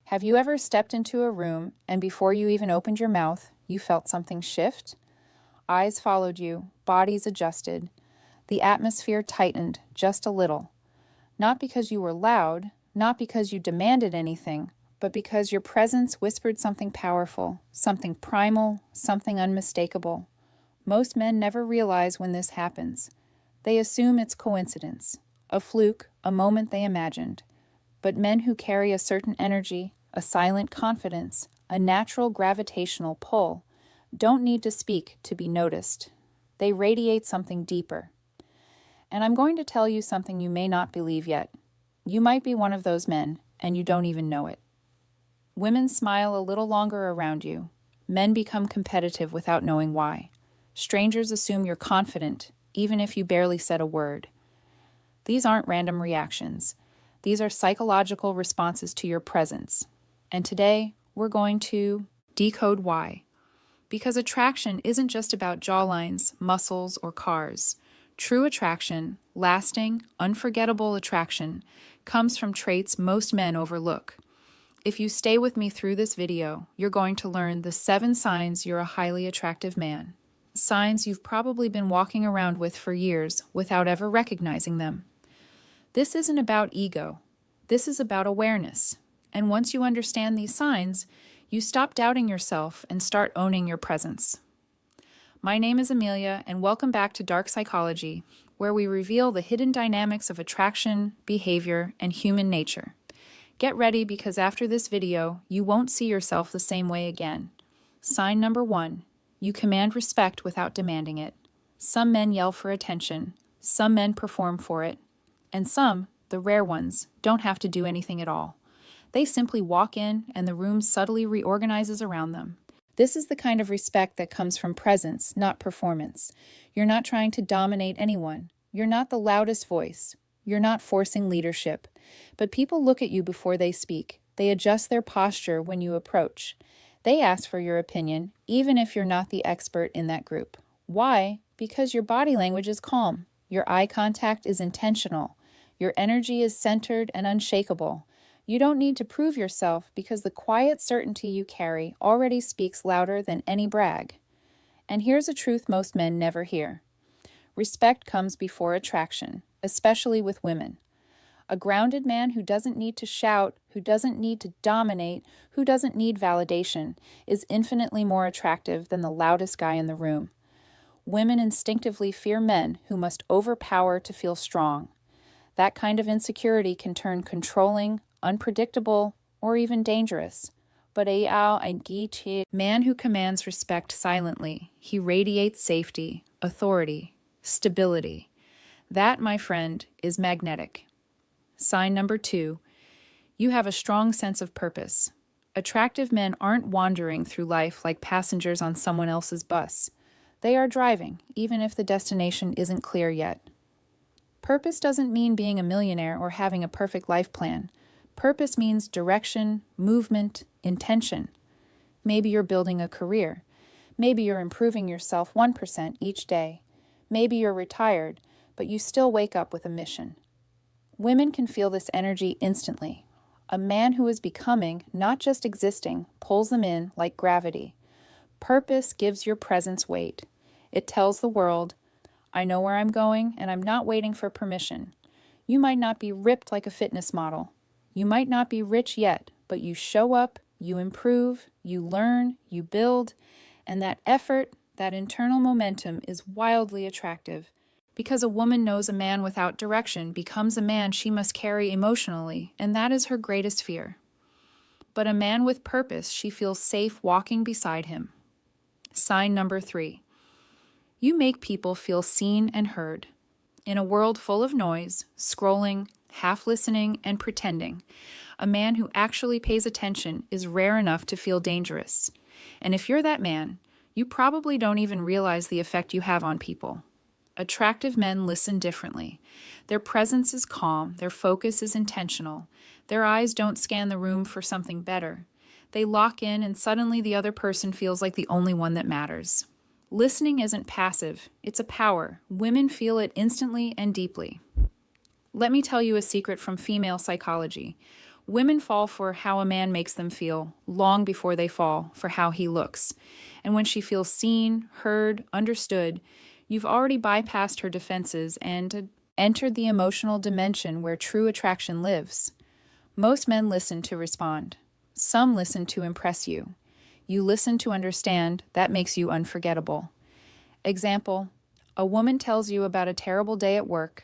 Have you ever stepped into a room and before you even opened your mouth, you felt something shift? Eyes followed you, bodies adjusted. The atmosphere tightened just a little. Not because you were loud, not because you demanded anything, but because your presence whispered something powerful, something primal, something unmistakable. Most men never realize when this happens. They assume it's coincidence, a fluke, a moment they imagined. But men who carry a certain energy, a silent confidence, a natural gravitational pull, don't need to speak to be noticed. They radiate something deeper. And I'm going to tell you something you may not believe yet. You might be one of those men, and you don't even know it. Women smile a little longer around you. Men become competitive without knowing why. Strangers assume you're confident, even if you barely said a word. These aren't random reactions. These are psychological responses to your presence. And today, we're going to decode why. Because attraction isn't just about jawlines, muscles, or cars. True attraction, lasting, unforgettable attraction, comes from traits most men overlook. If you stay with me through this video, you're going to learn the 7 signs you're a highly attractive man. Signs you've probably been walking around with for years without ever recognizing them. This isn't about ego. This is about awareness. And once you understand these signs, you stop doubting yourself and start owning your presence. My name is Amelia, and welcome back to Dark Psychology, where we reveal the hidden dynamics of attraction, behavior, and human nature. Get ready, because after this video, you won't see yourself the same way again. Sign number 1, you command respect without demanding it. Some men yell for attention, some men perform for it, and some, the rare ones, don't have to do anything at all. They simply walk in and the room subtly reorganizes around them. This is the kind of respect that comes from presence, not performance. You're not trying to dominate anyone. You're not the loudest voice. You're not forcing leadership. But people look at you before they speak. They adjust their posture when you approach. They ask for your opinion, even if you're not the expert in that group. Why? Because your body language is calm. Your eye contact is intentional. Your energy is centered and unshakable. You don't need to prove yourself because the quiet certainty you carry already speaks louder than any brag. And here's a truth most men never hear. Respect comes before attraction, especially with women. A grounded man who doesn't need to shout, who doesn't need to dominate, who doesn't need validation, is infinitely more attractive than the loudest guy in the room. Women instinctively fear men who must overpower to feel strong. That kind of insecurity can turn controlling, unpredictable, or even dangerous. But a man who commands respect silently, he radiates safety, authority, stability. That, my friend, is magnetic. Sign number 2, you have a strong sense of purpose. Attractive men aren't wandering through life like passengers on someone else's bus. They are driving, even if the destination isn't clear yet. Purpose doesn't mean being a millionaire or having a perfect life plan. Purpose means direction, movement, intention. Maybe you're building a career. Maybe you're improving yourself 1% each day. Maybe you're retired, but you still wake up with a mission. Women can feel this energy instantly. A man who is becoming, not just existing, pulls them in like gravity. Purpose gives your presence weight. It tells the world, I know where I'm going, and I'm not waiting for permission. You might not be ripped like a fitness model. You might not be rich yet, but you show up, you improve, you learn, you build, and that effort, that internal momentum is wildly attractive. Because a woman knows a man without direction becomes a man she must carry emotionally, and that is her greatest fear. But a man with purpose, she feels safe walking beside him. Sign number 3. You make people feel seen and heard. In a world full of noise, scrolling, half listening, and pretending, a man who actually pays attention is rare enough to feel dangerous. And if you're that man, you probably don't even realize the effect you have on people. Attractive men listen differently. Their presence is calm, their focus is intentional. Their eyes don't scan the room for something better. They lock in, and suddenly the other person feels like the only one that matters. Listening isn't passive, it's a power. Women feel it instantly and deeply. Let me tell you a secret from female psychology. Women fall for how a man makes them feel long before they fall for how he looks. And when she feels seen, heard, understood, you've already bypassed her defenses and entered the emotional dimension where true attraction lives. Most men listen to respond. Some listen to impress you. You listen to understand. That makes you unforgettable. Example, a woman tells you about a terrible day at work.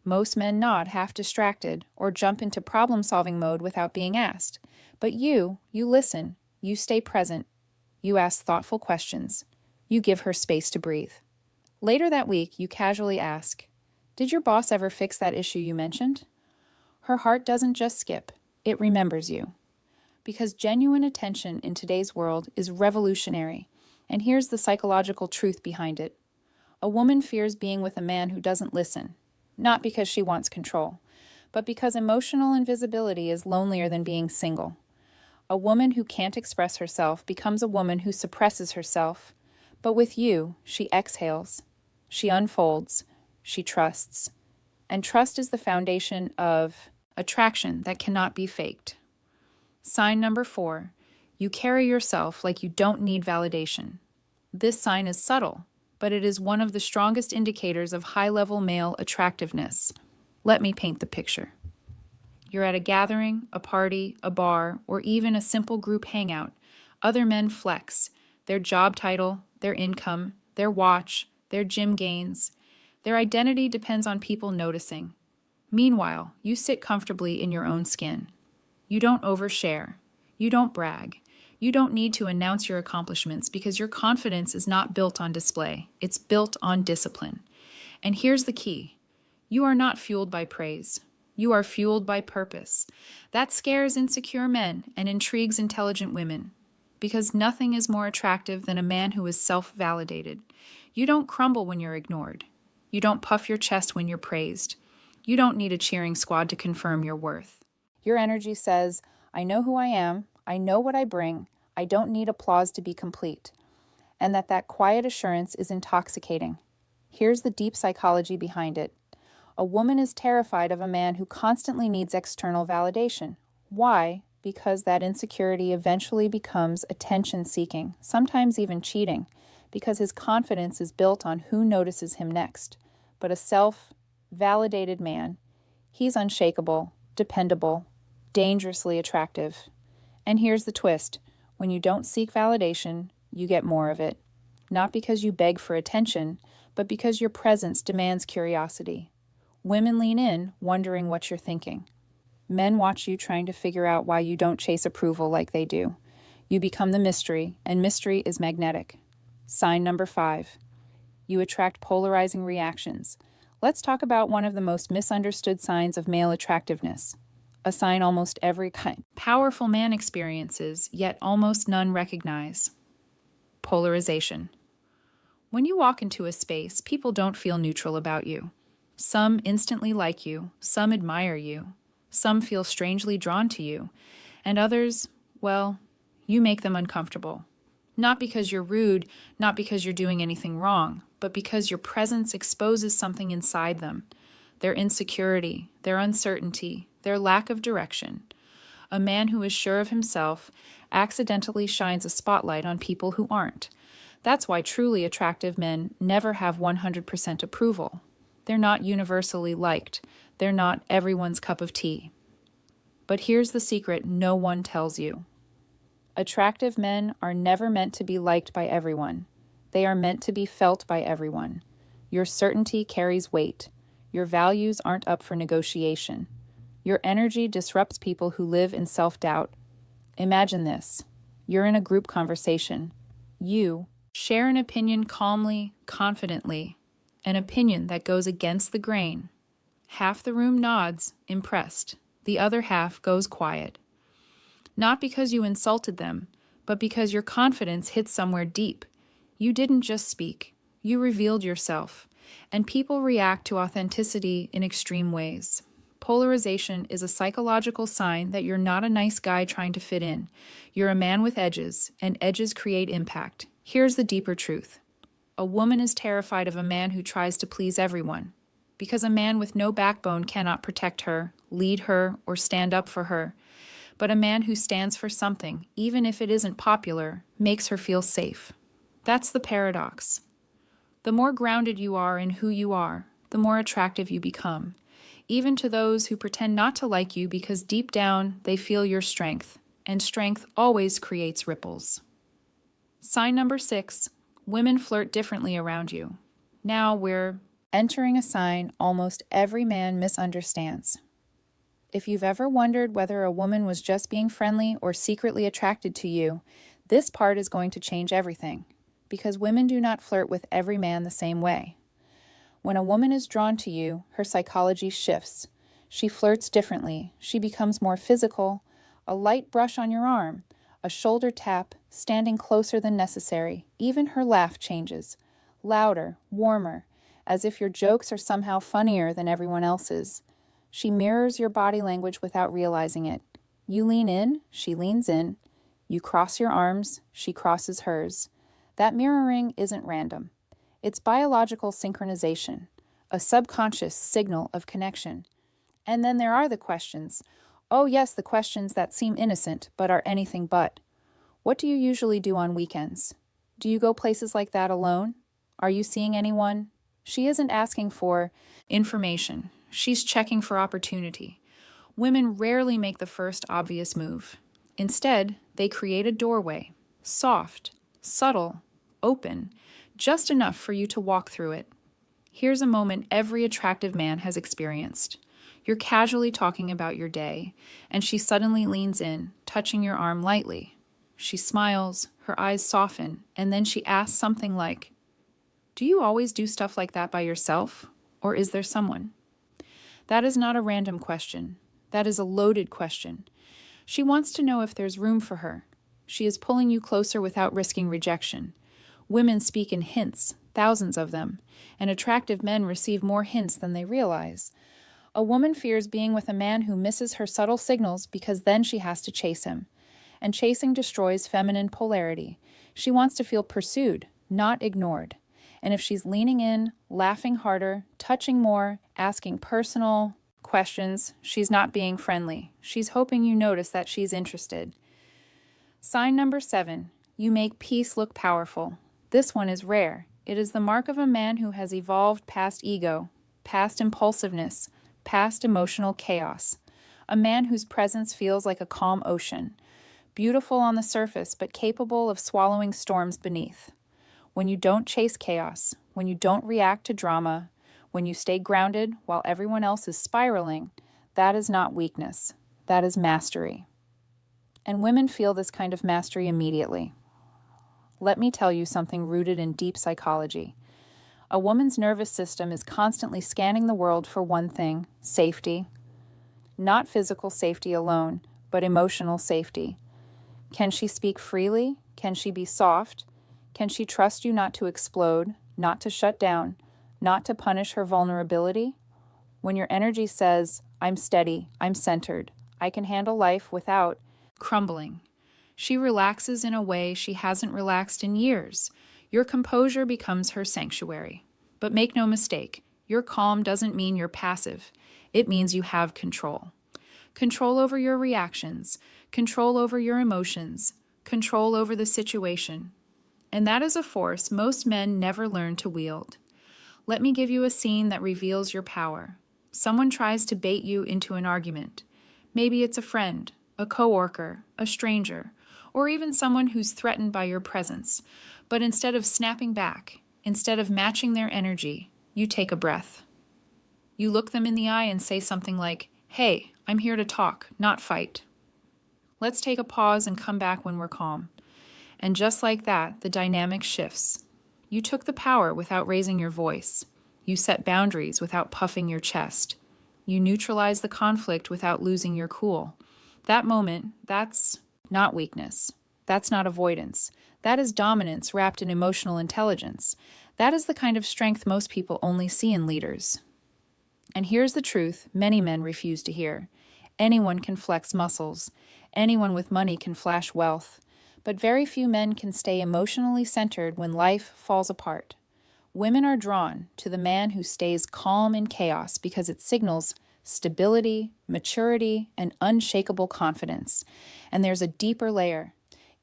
Most men nod, half distracted, or jump into problem-solving mode without being asked. But you listen, you stay present, you ask thoughtful questions, you give her space to breathe. Later that week, you casually ask, "Did your boss ever fix that issue you mentioned?" Her heart doesn't just skip, it remembers you. Because genuine attention in today's world is revolutionary, and here's the psychological truth behind it. A woman fears being with a man who doesn't listen. Not because she wants control, but because emotional invisibility is lonelier than being single. A woman who can't express herself becomes a woman who suppresses herself, but with you, she exhales, she unfolds, she trusts. And trust is the foundation of attraction that cannot be faked. Sign number 4, you carry yourself like you don't need validation. This sign is subtle, but it is one of the strongest indicators of high-level male attractiveness. Let me paint the picture. You're at a gathering, a party, a bar, or even a simple group hangout. Other men flex their job title, their income, their watch, their gym gains. Their identity depends on people noticing. Meanwhile, you sit comfortably in your own skin. You don't overshare. You don't brag. You don't need to announce your accomplishments because your confidence is not built on display. It's built on discipline. And here's the key. You are not fueled by praise. You are fueled by purpose. That scares insecure men and intrigues intelligent women because nothing is more attractive than a man who is self-validated. You don't crumble when you're ignored. You don't puff your chest when you're praised. You don't need a cheering squad to confirm your worth. Your energy says, I know who I am. I know what I bring. I don't need applause to be complete. And that quiet assurance is intoxicating. Here's the deep psychology behind it. A woman is terrified of a man who constantly needs external validation. Why? Because that insecurity eventually becomes attention-seeking, sometimes even cheating, because his confidence is built on who notices him next. But a self-validated man, he's unshakable, dependable, dangerously attractive. And here's the twist. When you don't seek validation, you get more of it. Not because you beg for attention, but because your presence demands curiosity. Women lean in, wondering what you're thinking. Men watch you trying to figure out why you don't chase approval like they do. You become the mystery, and mystery is magnetic. Sign number 5. You attract polarizing reactions. Let's talk about one of the most misunderstood signs of male attractiveness. A sign almost every powerful man experiences, yet almost none recognize. Polarization. When you walk into a space, people don't feel neutral about you. Some instantly like you, some admire you, some feel strangely drawn to you, and others, well, you make them uncomfortable. Not because you're rude, not because you're doing anything wrong, but because your presence exposes something inside them. Their insecurity, their uncertainty, their lack of direction. A man who is sure of himself accidentally shines a spotlight on people who aren't. That's why truly attractive men never have 100% approval. They're not universally liked. They're not everyone's cup of tea. But here's the secret no one tells you. Attractive men are never meant to be liked by everyone. They are meant to be felt by everyone. Your certainty carries weight. Your values aren't up for negotiation. Your energy disrupts people who live in self-doubt. Imagine this. You're in a group conversation. You share an opinion calmly, confidently, an opinion that goes against the grain. Half the room nods, impressed. The other half goes quiet. Not because you insulted them, but because your confidence hit somewhere deep. You didn't just speak. You revealed yourself. And people react to authenticity in extreme ways. Polarization is a psychological sign that you're not a nice guy trying to fit in. You're a man with edges, and edges create impact. Here's the deeper truth. A woman is terrified of a man who tries to please everyone, because a man with no backbone cannot protect her, lead her, or stand up for her. But a man who stands for something, even if it isn't popular, makes her feel safe. That's the paradox. The more grounded you are in who you are, the more attractive you become, even to those who pretend not to like you because deep down they feel your strength, and strength always creates ripples. Sign number 6, women flirt differently around you. Now we're entering a sign almost every man misunderstands. If you've ever wondered whether a woman was just being friendly or secretly attracted to you, this part is going to change everything, because women do not flirt with every man the same way. When a woman is drawn to you, her psychology shifts. She flirts differently. She becomes more physical, a light brush on your arm, a shoulder tap, standing closer than necessary. Even her laugh changes, louder, warmer, as if your jokes are somehow funnier than everyone else's. She mirrors your body language without realizing it. You lean in, she leans in. You cross your arms, she crosses hers. That mirroring isn't random. It's biological synchronization, a subconscious signal of connection. And then there are the questions. Oh yes, the questions that seem innocent, but are anything but. What do you usually do on weekends? Do you go places like that alone? Are you seeing anyone? She isn't asking for information. She's checking for opportunity. Women rarely make the first obvious move. Instead, they create a doorway, soft, subtle, open, just enough for you to walk through it. Here's a moment every attractive man has experienced. You're casually talking about your day, and she suddenly leans in, touching your arm lightly. She smiles, her eyes soften, and then she asks something like, "Do you always do stuff like that by yourself, or is there someone?" That is not a random question. That is a loaded question. She wants to know if there's room for her. She is pulling you closer without risking rejection. Women speak in hints, thousands of them, and attractive men receive more hints than they realize. A woman fears being with a man who misses her subtle signals because then she has to chase him. And chasing destroys feminine polarity. She wants to feel pursued, not ignored. And if she's leaning in, laughing harder, touching more, asking personal questions, she's not being friendly. She's hoping you notice that she's interested. Sign number 7, you make peace look powerful. This one is rare. It is the mark of a man who has evolved past ego, past impulsiveness, past emotional chaos. A man whose presence feels like a calm ocean, beautiful on the surface but capable of swallowing storms beneath. When you don't chase chaos, when you don't react to drama, when you stay grounded while everyone else is spiraling, that is not weakness. That is mastery. And women feel this kind of mastery immediately. Let me tell you something rooted in deep psychology. A woman's nervous system is constantly scanning the world for one thing: safety. Not physical safety alone, but emotional safety. Can she speak freely? Can she be soft? Can she trust you not to explode, not to shut down, not to punish her vulnerability? When your energy says, "I'm steady, I'm centered, I can handle life without crumbling," she relaxes in a way she hasn't relaxed in years. Your composure becomes her sanctuary. But make no mistake, your calm doesn't mean you're passive. It means you have control. Control over your reactions, control over your emotions, control over the situation. And that is a force most men never learn to wield. Let me give you a scene that reveals your power. Someone tries to bait you into an argument. Maybe it's a friend, a coworker, a stranger, or even someone who's threatened by your presence. But instead of snapping back, instead of matching their energy, you take a breath. You look them in the eye and say something like, "Hey, I'm here to talk, not fight. Let's take a pause and come back when we're calm." And just like that, the dynamic shifts. You took the power without raising your voice. You set boundaries without puffing your chest. You neutralize the conflict without losing your cool. That moment, that's not weakness. That's not avoidance. That is dominance wrapped in emotional intelligence. That is the kind of strength most people only see in leaders. And here's the truth many men refuse to hear. Anyone can flex muscles. Anyone with money can flash wealth. But very few men can stay emotionally centered when life falls apart. Women are drawn to the man who stays calm in chaos because it signals stability, maturity, and unshakable confidence. And there's a deeper layer.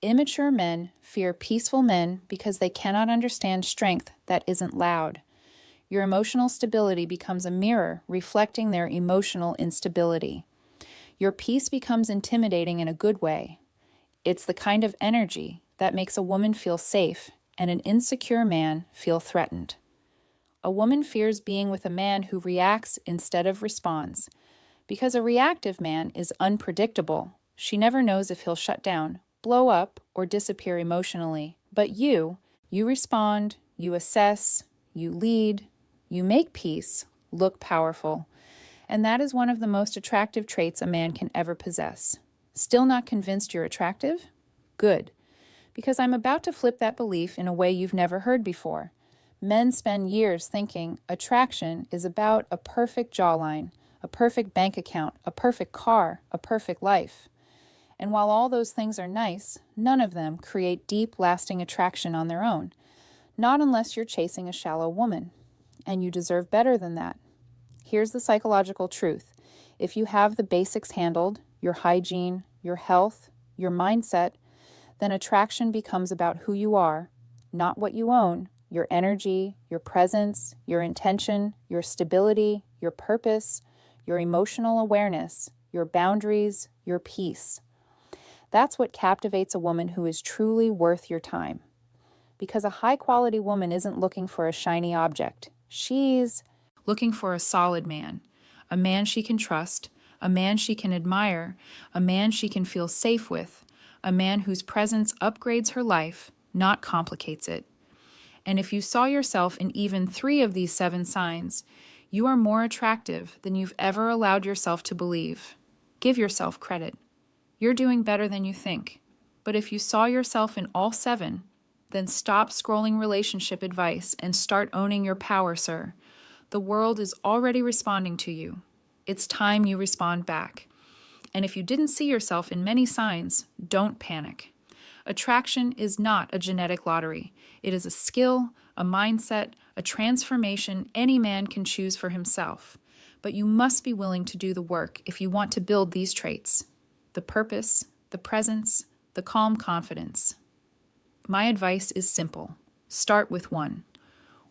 Immature men fear peaceful men because they cannot understand strength that isn't loud. Your emotional stability becomes a mirror reflecting their emotional instability. Your peace becomes intimidating in a good way. It's the kind of energy that makes a woman feel safe and an insecure man feel threatened. A woman fears being with a man who reacts instead of responds. Because a reactive man is unpredictable, she never knows if he'll shut down, blow up, or disappear emotionally. But you respond, you assess, you lead, you make peace, look powerful. And that is one of the most attractive traits a man can ever possess. Still not convinced you're attractive? Good. Because I'm about to flip that belief in a way you've never heard before. Men spend years thinking attraction is about a perfect jawline, a perfect bank account, a perfect car, a perfect life. And while all those things are nice, none of them create deep, lasting attraction on their own. Not unless you're chasing a shallow woman. And you deserve better than that. Here's the psychological truth. If you have the basics handled, your hygiene, your health, your mindset, then attraction becomes about who you are, not what you own, your energy, your presence, your intention, your stability, your purpose, your emotional awareness, your boundaries, your peace. That's what captivates a woman who is truly worth your time. Because a high-quality woman isn't looking for a shiny object. She's looking for a solid man, a man she can trust, a man she can admire, a man she can feel safe with, a man whose presence upgrades her life, not complicates it. And if you saw yourself in even 3 of these 7 signs, you are more attractive than you've ever allowed yourself to believe. Give yourself credit. You're doing better than you think. But if you saw yourself in all 7, then stop scrolling relationship advice and start owning your power, sir. The world is already responding to you. It's time you respond back. And if you didn't see yourself in many signs, don't panic. Attraction is not a genetic lottery. It is a skill, a mindset, a transformation any man can choose for himself. But you must be willing to do the work if you want to build these traits: the purpose, the presence, the calm confidence. My advice is simple. Start with 1.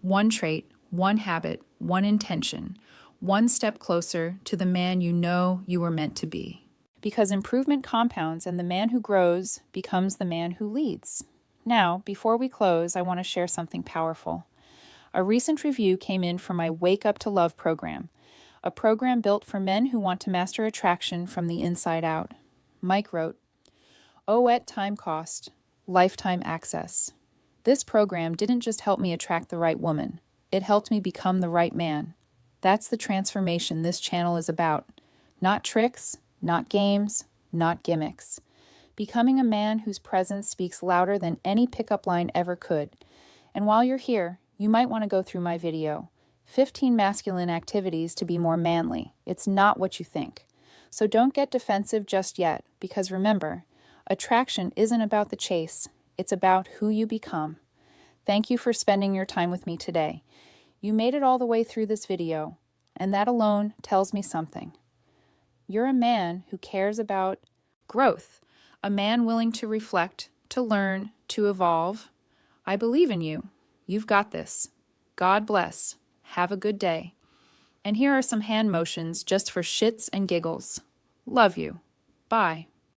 1 trait, 1 habit, 1 intention, 1 step closer to the man you know you were meant to be. Because improvement compounds and the man who grows becomes the man who leads. Now, before we close, I want to share something powerful. A recent review came in for my Wake Up to Love program, a program built for men who want to master attraction from the inside out. Mike wrote, "Oh, at time cost, lifetime access. This program didn't just help me attract the right woman. It helped me become the right man. That's the transformation this channel is about. Not tricks, not games, not gimmicks. Becoming a man whose presence speaks louder than any pickup line ever could. And while you're here, you might want to go through my video, 15 masculine activities to be more manly. It's not what you think. So don't get defensive just yet, because remember, attraction isn't about the chase. It's about who you become. Thank you for spending your time with me today. You made it all the way through this video, and that alone tells me something. You're a man who cares about growth, a man willing to reflect, to learn, to evolve. I believe in you. You've got this. God bless. Have a good day. And here are some hand motions just for shits and giggles. Love you. Bye.